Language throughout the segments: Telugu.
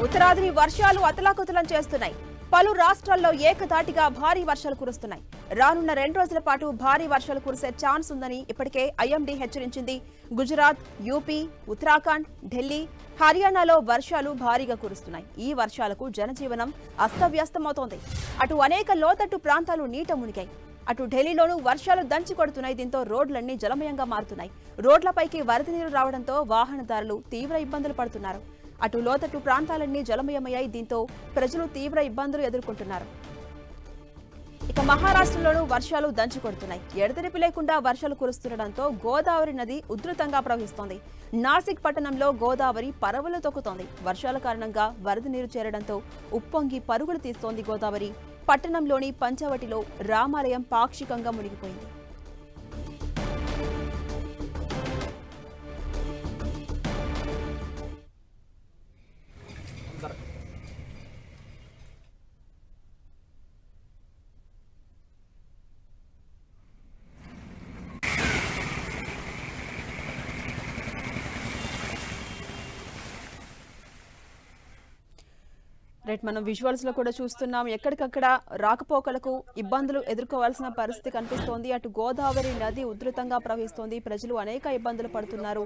ఉత్తరాదిని వర్షాలు అతలాకుతలం చేస్తున్నాయి. పలు రాష్ట్రాల్లో ఏకధాటిగా భారీ వర్షాలు కురుస్తున్నాయి. రానున్న 2 రోజుల పాటు భారీ వర్షాలు కురిసే ఛాన్స్ ఉందని ఇప్పటికే ఐఎండీ హెచ్చరించింది. గుజరాత్, యూపీ, ఉత్తరాఖండ్, ఢిల్లీ, హర్యానాలో వర్షాలు భారీగా కురుస్తున్నాయి. ఈ వర్షాలకు జనజీవనం అస్తవ్యస్తమవుతోంది. అటు అనేక లోతట్టు ప్రాంతాలు నీట మునిగాయి. అటు ఢిల్లీలోనూ వర్షాలు దంచి కొడుతున్నాయి. దీంతో రోడ్లన్నీ జలమయంగా మారుతున్నాయి. రోడ్లపైకి వరద నీరు రావడంతో వాహనదారులు తీవ్ర ఇబ్బందులు పడుతున్నారు. అటు లోతట్టు ప్రాంతాలన్నీ జలమయమయ్యాయి. దీంతో ప్రజలు తీవ్ర ఇబ్బందులు ఎదుర్కొంటున్నారు. ఇక మహారాష్ట్రలోనూ వర్షాలు దంచి కొడుతున్నాయి. ఎడతెరిపి లేకుండా వర్షాలు కురుస్తుండటంతో గోదావరి నది ఉధృతంగా ప్రవహిస్తోంది. నాసిక్ పట్టణంలో గోదావరి పరవలు తొక్కుతోంది. వర్షాల కారణంగా వరద నీరు చేరడంతో ఉప్పొంగి పరుగులు తీస్తోంది గోదావరి. పట్టణంలోని పంచవటిలో రామాలయం పాక్షికంగా మునిగిపోయింది. రైట్, మనం విజువల్స్ లో కూడా చూస్తున్నాం. ఎక్కడికక్కడ రాకపోకలకు ఇబ్బందులు ఎదుర్కోవాల్సిన పరిస్థితి కనిపిస్తోంది. అటు గోదావరి నది ఉధృతంగా ప్రవహిస్తోంది. ప్రజలు అనేక ఇబ్బందులు పడుతున్నారు.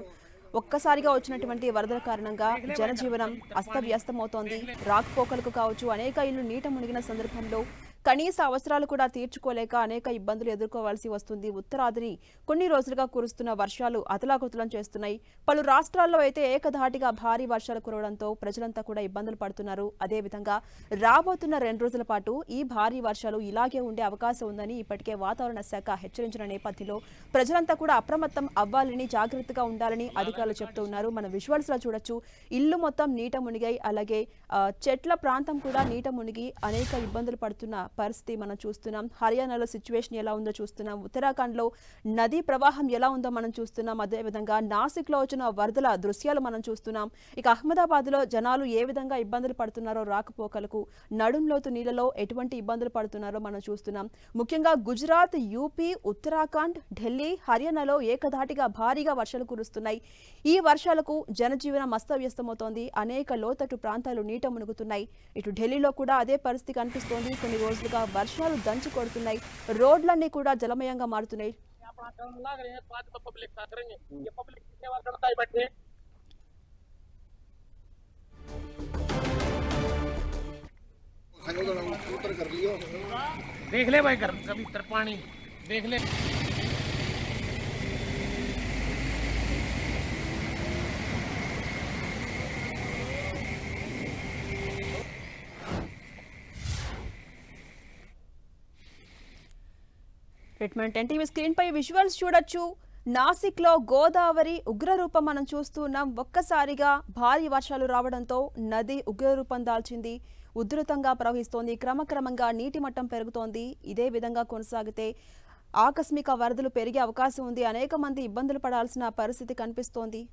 ఒక్కసారిగా వచ్చినటువంటి వరదల కారణంగా జనజీవనం అస్తవ్యస్తమవుతోంది. రాకపోకలకు కావచ్చు, అనేక ఇళ్లు నీట మునిగిన సందర్భంలో కనీస అవసరాలు కూడా తీర్చుకోలేక అనేక ఇబ్బందులు ఎదుర్కోవాల్సి వస్తుంది. ఉత్తరాదిని కొన్ని రోజులుగా కురుస్తున్న వర్షాలు అతలాకుతలం చేస్తున్నాయి. పలు రాష్ట్రాల్లో అయితే ఏకధాటిగా భారీ వర్షాలు కురవడంతో ప్రజలంతా కూడా ఇబ్బందులు పడుతున్నారు. అదేవిధంగా రాబోతున్న 2 రోజుల పాటు ఈ భారీ వర్షాలు ఇలాగే ఉండే అవకాశం ఉందని ఇప్పటికే వాతావరణ శాఖ హెచ్చరించిన నేపథ్యంలో ప్రజలంతా కూడా అప్రమత్తం అవ్వాలని, జాగ్రత్తగా ఉండాలని అధికారులు చెప్తూ ఉన్నారు. మన విజువల్స్ లో చూడొచ్చు, ఇల్లు మొత్తం నీట మునిగాయి. అలాగే చెట్ల ప్రాంతం కూడా నీట మునిగి అనేక ఇబ్బందులు పడుతున్న పరిస్థితి మనం చూస్తున్నాం. హర్యానాలో సిచ్యువేషన్ ఎలా ఉందో చూస్తున్నాం. ఉత్తరాఖండ్ లో నదీ ప్రవాహం ఎలా ఉందో మనం చూస్తున్నాం. అదేవిధంగా నాసిక్ లో వచ్చిన వరదల దృశ్యాలు మనం చూస్తున్నాం. ఇక అహ్మదాబాద్ లో జనాలు ఏ విధంగా ఇబ్బందులు పడుతున్నారో, రాకపోకలకు నడుంలోతు నీళ్లలో ఎటువంటి ఇబ్బందులు పడుతున్నారో మనం చూస్తున్నాం. ముఖ్యంగా గుజరాత్, యూపీ, ఉత్తరాఖండ్, ఢిల్లీ, హర్యానాలో ఏకధాటిగా భారీగా వర్షాలు కురుస్తున్నాయి. ఈ వర్షాలకు జనజీవనం అస్తవ్యస్తమవుతోంది. అనేక లోతట్టు ప్రాంతాలు నీట మునుగుతున్నాయి. ఇటు ఢిల్లీలో కూడా అదే పరిస్థితి కనిపిస్తోంది. కొన్ని రోజులుగా వర్షాలు దంచి కొడుతున్నాయి. రోడ్లన్నీ కూడా జలమయంగా మారుతున్నాయి. देख ले भाई, कभी पानी देख ले। ట్రీట్మెంట్ ఎన్టీవీ స్క్రీన్ పై విజువల్స్ చూడొచ్చు. నాసిక్ లో గోదావరి ఉగ్రరూపం మనం చూస్తున్నాం. ఒక్కసారిగా భారీ వర్షాలు రావడంతో నది ఉగ్రరూపం దాల్చింది. ఉధృతంగా ప్రవహిస్తోంది. క్రమక్రమంగా నీటి మట్టం పెరుగుతోంది. ఇదే విధంగా కొనసాగితే ఆకస్మిక వరదలు పెరిగే అవకాశం ఉంది. అనేక మంది ఇబ్బందులు పడాల్సిన పరిస్థితి కనిపిస్తోంది.